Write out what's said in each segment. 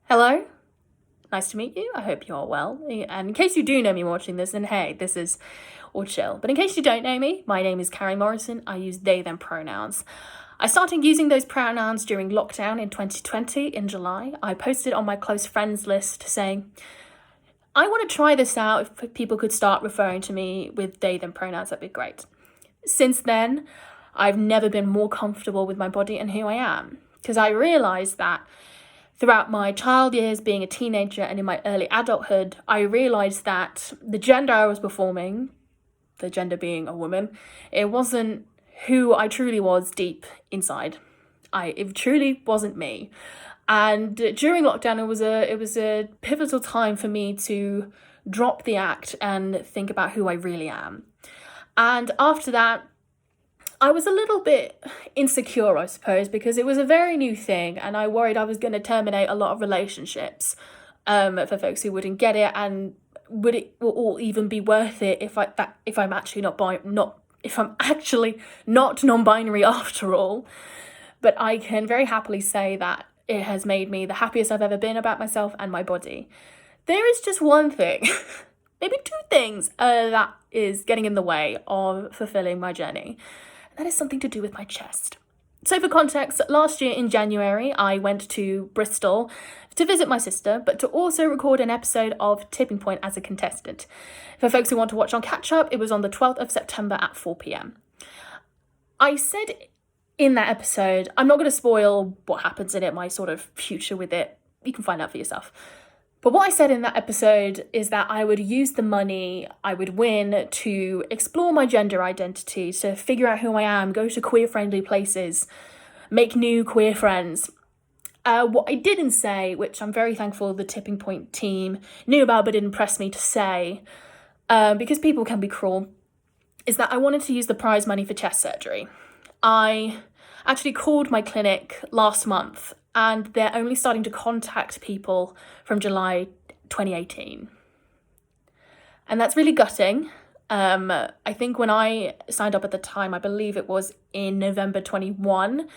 Hello, nice to meet you. I hope you're well. And in case you do know me watching this, then hey, this is all chill. But in case you don't know me, my name is Cary Morrison. I use they, them pronouns. I started using those pronouns during lockdown in 2020 in July. I posted on my close friends list saying, I want to try this out. If people could start referring to me with they, them pronouns, that'd be great. Since then, I've never been more comfortable with my body and who I am, because I realised that throughout my child years, being a teenager, and in my early adulthood, I realised that the gender I was performing, the gender being a woman, it wasn't who I truly was deep inside. It truly wasn't me. And during lockdown, it was a pivotal time for me to drop the act and think about who I really am. And after that, I was a little bit insecure, I suppose, because it was a very new thing and I worried I was going to terminate a lot of relationships for folks who wouldn't get it, and would it all even be worth it if I'm actually not non-binary after all. But I can very happily say that it has made me the happiest I've ever been about myself and my body. There is just one thing, maybe two things, that is getting in the way of fulfilling my journey. That is something to do with my chest. So for context, last year in January, I went to Bristol to visit my sister, but to also record an episode of Tipping Point as a contestant. For folks who want to watch on catch up, it was on the 12th of September at 4 p.m. I said in that episode, I'm not going to spoil what happens in it, my sort of future with it. You can find out for yourself. But what I said in that episode is that I would use the money I would win to explore my gender identity, to figure out who I am, go to queer-friendly places, make new queer friends. What I didn't say, which I'm very thankful the Tipping Point team knew about but didn't press me to say, because people can be cruel, is that I wanted to use the prize money for chest surgery. I actually called my clinic last month and they're only starting to contact people from July 2018. And that's really gutting. I think when I signed up at the time, I believe it was in November 21,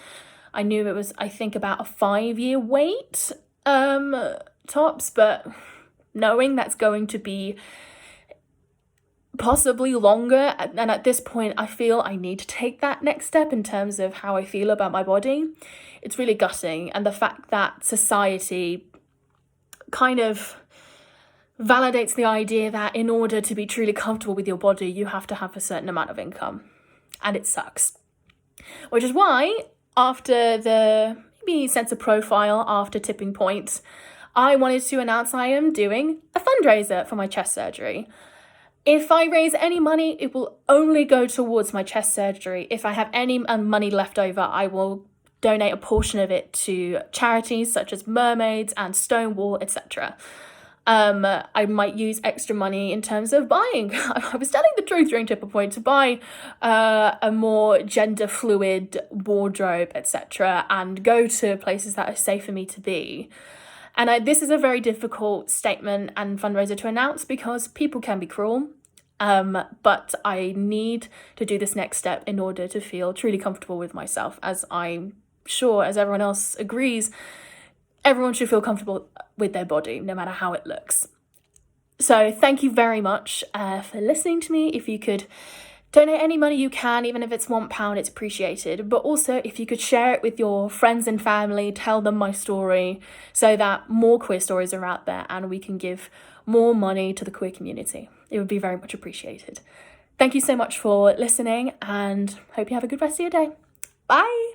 I knew it was, I think, about a 5-year wait, tops, but knowing that's going to be possibly longer, and at this point I feel I need to take that next step in terms of how I feel about my body. It's really gutting, and the fact that society kind of validates the idea that in order to be truly comfortable with your body, you have to have a certain amount of income, and it sucks. Which is why, after the maybe sense of profile after Tipping Point, I wanted to announce I am doing a fundraiser for my chest surgery. If I raise any money, it will only go towards my chest surgery. If I have any money left over, I will donate a portion of it to charities such as Mermaids and Stonewall, etc. I might use extra money in terms of buying. I was telling the truth during Tipping Point, to buy a more gender fluid wardrobe, etc., and go to places that are safe for me to be. And this is a very difficult statement and fundraiser to announce because people can be cruel. But I need to do this next step in order to feel truly comfortable with myself, as I'm sure, as everyone else agrees, everyone should feel comfortable with their body, no matter how it looks. So thank you very much for listening to me. If you could donate any money you can, even if it's £1, it's appreciated. But also, if you could share it with your friends and family, tell them my story so that more queer stories are out there and we can give more money to the queer community. It would be very much appreciated. Thank you so much for listening and hope you have a good rest of your day. Bye!